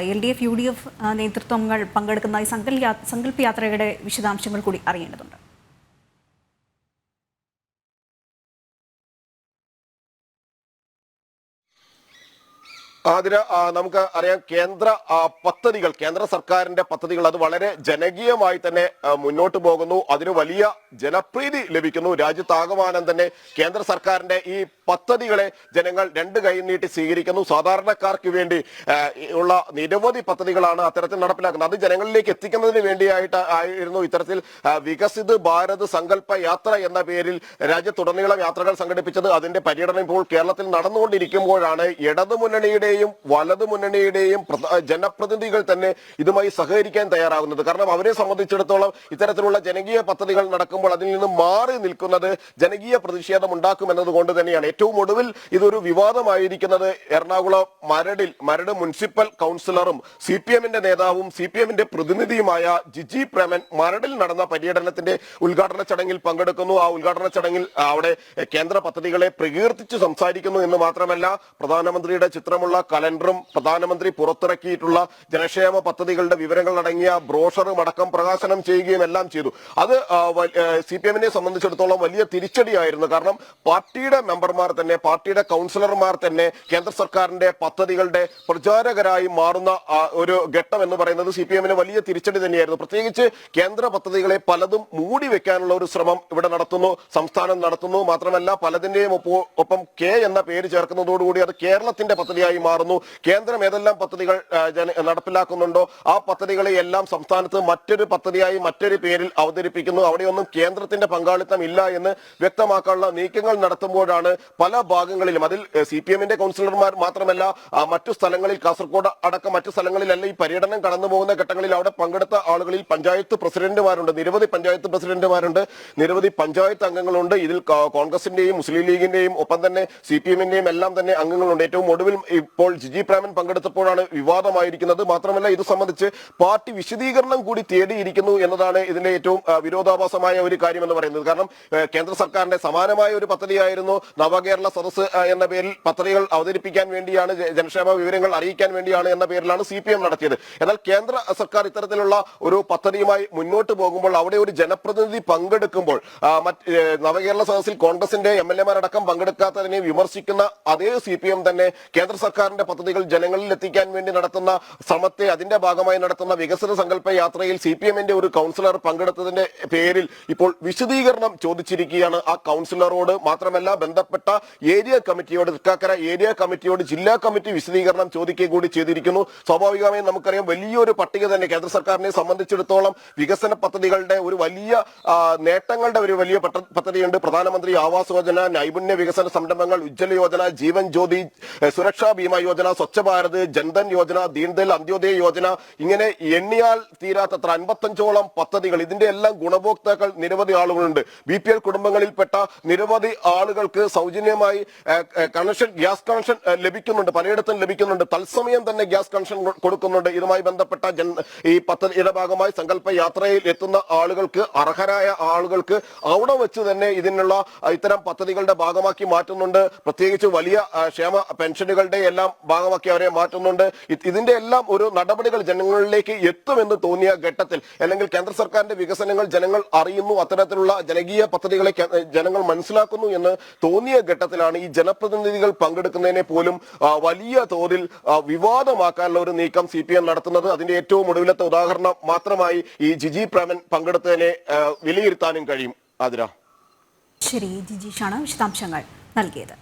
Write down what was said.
LDF UDF നേതൃത്വങ്ങൾ പങ്കെടുക്കുന്ന ഈ സങ്കല്പ യാത്രയുടെ വിശദാംശങ്ങൾ കൂടി അറിയേണ്ടതുണ്ട്. അതിന് നമുക്ക് അറിയാം, കേന്ദ്ര സർക്കാരിന്റെ പദ്ധതികൾ അത് വളരെ ജനകീയമായി തന്നെ മുന്നോട്ട് പോകുന്നു. അതിന് വലിയ ജനപ്രീതി ലഭിക്കുന്നു. രാജ്യത്താകമാനം തന്നെ കേന്ദ്ര സർക്കാരിന്റെ ഈ പദ്ധതികളെ ജനങ്ങൾ രണ്ട് കൈ നീട്ടി സ്വീകരിക്കുന്നു. സാധാരണക്കാർക്ക് വേണ്ടി ഉള്ള നിരവധി പദ്ധതികളാണ് അത്തരത്തിൽ നടപ്പിലാക്കുന്നത്. അത് ജനങ്ങളിലേക്ക് എത്തിക്കുന്നതിന് വേണ്ടിയായിട്ട് ആയിരുന്നു ഇത്തരത്തിൽ വികസിത് ഭാരത് സങ്കല്പ യാത്ര എന്ന പേരിൽ രാജ്യത്തുടനീളം യാത്രകൾ സംഘടിപ്പിച്ചത്. അതിന്റെ പര്യടനം ഇപ്പോൾ കേരളത്തിൽ നടന്നുകൊണ്ടിരിക്കുമ്പോഴാണ് ഇടതുമുന്നണിയുടെയും വലതുമുന്നണിയുടെയും ജനപ്രതിനിധികൾ തന്നെ ഇതുമായി സഹകരിക്കാൻ തയ്യാറാകുന്നത്. കാരണം അവരെ സംബന്ധിച്ചിടത്തോളം ഇത്തരത്തിലുള്ള ജനകീയ പദ്ധതികൾ നടക്കുമ്പോൾ അതിൽ നിന്ന് മാറി നിൽക്കുന്നത് ജനകീയ പ്രതിഷേധം ഉണ്ടാക്കുമെന്നത് കൊണ്ട് തന്നെയാണ്. ഏറ്റവും ഒടുവിൽ ഇതൊരു വിവാദമായിരിക്കുന്നത് എറണാകുളം മരട് മുനിസിപ്പൽ കൗൺസിലറും CPM-ന്റെ നേതാവും CPM-ന്റെ പ്രതിനിധിയുമായ ജിജി പ്രേമൻ മരടിൽ നടന്ന പര്യടനത്തിന്റെ ഉദ്ഘാടന ചടങ്ങിൽ പങ്കെടുക്കുന്നു. ആ ഉദ്ഘാടന ചടങ്ങിൽ അവിടെ കേന്ദ്ര പദ്ധതികളെ പ്രകീർത്തിച്ച് സംസാരിക്കുന്നു എന്ന് മാത്രമല്ല, പ്രധാനമന്ത്രിയുടെ ചിത്രമുള്ള കലണ്ടറും പ്രധാനമന്ത്രി പുറത്തിറക്കിയിട്ടുള്ള ജനക്ഷേമ പദ്ധതികളുടെ വിവരങ്ങൾ അടങ്ങിയ ബ്രോഷറും അടക്കം പ്രകാശനം ചെയ്യുകയും എല്ലാം ചെയ്തു. അത് CPM-നെ സംബന്ധിച്ചിടത്തോളം വലിയ തിരിച്ചടിയായിരുന്നു. കാരണം പാർട്ടിയുടെ മെമ്പർമാർ തന്നെ, പാർട്ടിയുടെ കൗൺസിലർമാർ തന്നെ കേന്ദ്ര സർക്കാരിന്റെ പദ്ധതികളുടെ പ്രചാരകരായി മാറുന്ന ഒരു ഘട്ടം എന്ന് പറയുന്നത് CPM-ന് വലിയ തിരിച്ചടി തന്നെയായിരുന്നു. പ്രത്യേകിച്ച് കേന്ദ്ര പദ്ധതികളെ പലതും മൂടി വെക്കാനുള്ള ഒരു ശ്രമം ഇവിടെ നടത്തുന്നു, സംസ്ഥാനം നടത്തുന്നു. മാത്രമല്ല പലതിന്റെയും ഒപ്പം K എന്ന പേര് ചേർക്കുന്നതോടുകൂടി അത് കേരളത്തിന്റെ പദ്ധതിയായി മാറുന്നു. കേന്ദ്രം ഏതെല്ലാം പദ്ധതികൾ നടപ്പിലാക്കുന്നുണ്ടോ ആ പദ്ധതികളെ എല്ലാം സംസ്ഥാനത്ത് മറ്റൊരു പദ്ധതിയായി മറ്റൊരു പേരിൽ അവതരിപ്പിക്കുന്നു. അവിടെയൊന്നും കേന്ദ്രത്തിന്റെ പങ്കാളിത്തം ഇല്ല എന്ന് വ്യക്തമാക്കാനുള്ള നീക്കങ്ങൾ നടത്തുമ്പോഴാണ് പല ഭാഗങ്ങളിലും, അതിൽ CPM-ന്റെ കൗൺസിലർമാർ മാത്രമല്ല മറ്റു സ്ഥലങ്ങളിൽ, കാസർഗോഡ് അടക്കം മറ്റു സ്ഥലങ്ങളിലല്ല ഈ പര്യടനം കടന്നു പോകുന്ന ഘട്ടങ്ങളിൽ അവിടെ പങ്കെടുത്ത ആളുകളിൽ പഞ്ചായത്ത് പ്രസിഡന്റുമാരുണ്ട്, നിരവധി പഞ്ചായത്ത് പ്രസിഡന്റുമാരുണ്ട്, നിരവധി പഞ്ചായത്ത് അംഗങ്ങളുണ്ട്. ഇതിൽ കോൺഗ്രസിന്റെയും മുസ്ലിം ലീഗിന്റെയും ഒപ്പം തന്നെ CPM-ന്റെയും എല്ലാം തന്നെ അംഗങ്ങളുണ്ട്. ഏറ്റവും ഒടുവിൽ ഇപ്പോൾ ജിജി പ്രേമൻ പങ്കെടുത്തപ്പോഴാണ് വിവാദമായിരിക്കുന്നത്. മാത്രമല്ല ഇത് സംബന്ധിച്ച് പാർട്ടി വിശദീകരണം കൂടി തേടിയിരിക്കുന്നു എന്നതാണ് ഇതിന്റെ ഏറ്റവും വിരോധാഭാസമായ ഒരു കാര്യം എന്ന് പറയുന്നത്. കാരണം കേന്ദ്ര സർക്കാരിന്റെ സമാനമായ ഒരു പദ്ധതിയായിരുന്നു നവകേരള സദസ് എന്ന പേരിൽ പദ്ധതികൾ അവതരിപ്പിക്കാൻ വേണ്ടിയാണ്, ജനക്ഷേമ വിവരങ്ങൾ അറിയിക്കാൻ വേണ്ടിയാണ് എന്ന പേരിലാണ് CPM നടത്തിയത്. എന്നാൽ കേന്ദ്ര സർക്കാർ ഇത്തരത്തിലുള്ള ഒരു പദ്ധതിയുമായി മുന്നോട്ട് പോകുമ്പോൾ അവിടെ ഒരു ജനപ്രതിനിധി പങ്കെടുക്കുമ്പോൾ നവകേരള സദസ്സിൽ കോൺഗ്രസിന്റെ MLA-മാരടക്കം പങ്കെടുക്കാത്തതിനെ വിമർശിക്കുന്ന അതേ CPM തന്നെ കേന്ദ്ര സർക്കാരിന്റെ പദ്ധതികൾ ജനങ്ങളിൽ എത്തിക്കാൻ വേണ്ടി നടത്തുന്ന ശ്രമത്തെ, അതിന്റെ ഭാഗമായി നടത്തുന്ന വികസന സങ്കല്പ യാത്രയിൽ CPM-ന്റെ ഒരു കൗൺസിലർ പങ്കെടുത്തതിന്റെ പേരിൽ ഇപ്പോൾ വിശദീകരണം ചോദിച്ചിരിക്കുകയാണ്. ആ കൗൺസിലറോട് മാത്രമല്ല ബന്ധപ്പെട്ട ഏരിയ കമ്മിറ്റിയോട്, തൃക്കാക്കര ഏരിയ കമ്മിറ്റിയോട് ജില്ലാ കമ്മിറ്റി വിശദീകരണം ചോദിക്കുക കൂടി ചെയ്തിരിക്കുന്നു. സ്വാഭാവികമായും നമുക്കറിയാം വലിയൊരു പട്ടിക തന്നെ കേന്ദ്ര സർക്കാരിനെ സംബന്ധിച്ചിടത്തോളം വികസന പദ്ധതികളുടെ ഒരു വലിയ നേട്ടങ്ങളുടെ ഒരു വലിയ പദ്ധതിയുണ്ട്. പ്രധാനമന്ത്രി ആവാസ് യോജന, നൈപുണ്യ വികസന സംരംഭങ്ങൾ, ഉജ്ജ്വല യോജന, ജീവൻ ജ്യോതി, സുരക്ഷാ ബീമ യോജന, സ്വച്ഛ ഭാരത്, ജൻധൻ യോജന, ദീൻദയാൽ അന്ത്യോദയ യോജന, ഇങ്ങനെ എണ്ണിയാൽ തീരാത്തത്ര 55ഓളം പദ്ധതികൾ. ഇതിന്റെ എല്ലാം ഗുണഭോക്താക്കൾ നിരവധി ആളുകളുണ്ട്. BPL കുടുംബങ്ങളിൽപ്പെട്ട നിരവധി ആളുകൾക്ക് സൗജന്യമായി ഗ്യാസ് കണക്ഷൻ ലഭിക്കുന്നുണ്ട്, പലയിടത്തും ലഭിക്കുന്നുണ്ട്. തത്സമയം തന്നെ ഗ്യാസ് കണക്ഷൻ കൊടുക്കുന്നുണ്ട്. ഇതുമായി ബന്ധപ്പെട്ട ഈ പദ്ധതിയുടെ ഭാഗമായി സങ്കല്പ യാത്രയിൽ എത്തുന്ന ആളുകൾക്ക്, അർഹരായ ആളുകൾക്ക് അവിടെ വെച്ച് തന്നെ ഇതിനുള്ള ഇത്തരം പദ്ധതികളുടെ ഭാഗമാക്കി മാറ്റുന്നുണ്ട്. പ്രത്യേകിച്ച് വലിയ ക്ഷേമ പെൻഷനുകളുടെ എല്ലാം ഭാഗമാക്കി അവരെ മാറ്റുന്നുണ്ട്. ഇതിന്റെ എല്ലാം ഒരു നടപടികൾ ജനങ്ങളിലേക്ക് എത്തുമെന്ന് തോന്നിയ ഘട്ടത്തിൽ, അല്ലെങ്കിൽ കേന്ദ്ര സർക്കാരിന്റെ വികസനങ്ങൾ ജനങ്ങൾ അറിയുന്നു, അത്തരത്തിലുള്ള ജനകീയ പദ്ധതികളെ ജനങ്ങൾ മനസ്സിലാക്കുന്നു എന്ന് തോന്നിയ ഘട്ടത്തിലാണ് ഈ ജനപ്രതിനിധികൾ പങ്കെടുക്കുന്നതിനെ പോലും വലിയ തോതിൽ വിവാദമാക്കാനുള്ള ഒരു നീക്കം CPM നടത്തുന്നത്. അതിന്റെ ഏറ്റവും ഒടുവിലത്തെ ഉദാഹരണം മാത്രമായി ഈ ജിജി പ്രേമൻ പങ്കെടുത്തതിനെ വിലയിരുത്താനും കഴിയും. ആതിര. ശരി, ജിജീഷാണ് വിശദാംശങ്ങൾ നൽകിയത്.